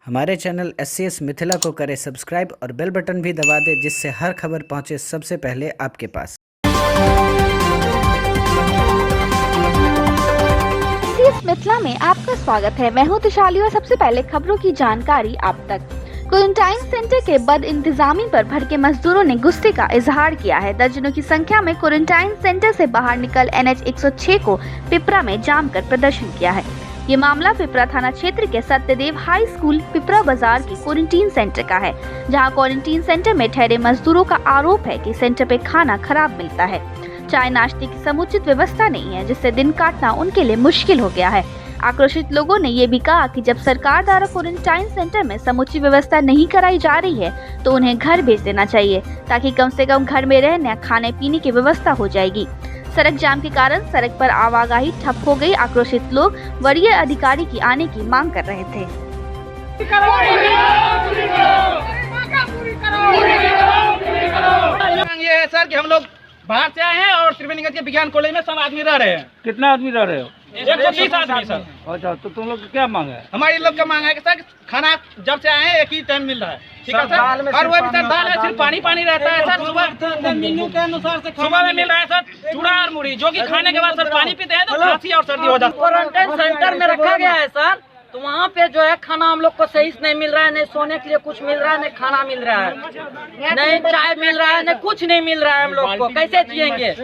हमारे channel SCS Mithila को करें सब्सक्राइब और बेल बटन भी दबा दें, जिससे हर खबर पहुंचे सबसे पहले आपके पास। SCS मिथिला में आपका स्वागत है। मैं हूं तुशाली और सबसे पहले खबरों की जानकारी आप तक। क्वारंटाइन सेंटर के बद इंतजामी पर भड़के मजदूरों ने गुस्से का इजहार किया है। दर्जनों की संख्या में क्वारंटाइन सेंटर से बाहर निकल NH 106 को पिपरा में जाम कर प्रदर्शन किया है। ये मामला पिपरा थाना क्षेत्र के सत्यदेव हाई स्कूल पिपरा बाजार की क्वारंटीन सेंटर का है, जहां क्वारंटीन सेंटर में ठहरे मजदूरों का आरोप है कि सेंटर पे खाना खराब मिलता है, चाय नाश्ते की समुचित व्यवस्था नहीं है, जिससे दिन काटना उनके लिए मुश्किल हो गया है। आक्रोशित लोगों ने ये भी कहा कि जब सरकार द्वारा क्वारंटाइन सेंटर में समुचित व्यवस्था नहीं कराई जा रही है तो उन्हें घर भेज देना चाहिए, ताकि कम से कम घर में रहने खाने पीने की व्यवस्था हो जाएगी। सड़क जाम के कारण सड़क पर आवाजाही ठप हो गई। आक्रोशित लोग वरीय अधिकारी की आने की मांग कर रहे थे। ये है सर कि हम लोग बाहर से आए हैं और त्रिवेणीगंज के विज्ञान कॉलेज में सब आदमी रह रहे हैं। कितना आदमी रह रहे हो? 120 आदमी सर। अच्छा, तो तुम लोग क्या मांग है? हमारी लोग का मांग है कि सर खाना जब से आए हैं एक ही टाइम मिल रहा है, ठीक है सर। और वो भी सर दाल है, सिर्फ पानी रहता है सर। सुबह मेन्यू के अनुसार से सुबह में मिल रहा है सर चूड़ा और मुड़ी, जो कि खाने के बाद सर पानी पीते हैं तो खांसी और सर्दी हो जाती है। क्वारंटाइन सेंटर में रखा गया है सर, तो वहाँ पे जो है खाना हम लोग को सही से नहीं मिल रहा है, नहीं सोने के लिए कुछ मिल रहा है, नहीं खाना मिल रहा है, नहीं चाय मिल रहा है, नहीं कुछ नहीं मिल रहा है। हम लोग को कैसे जिएंगे?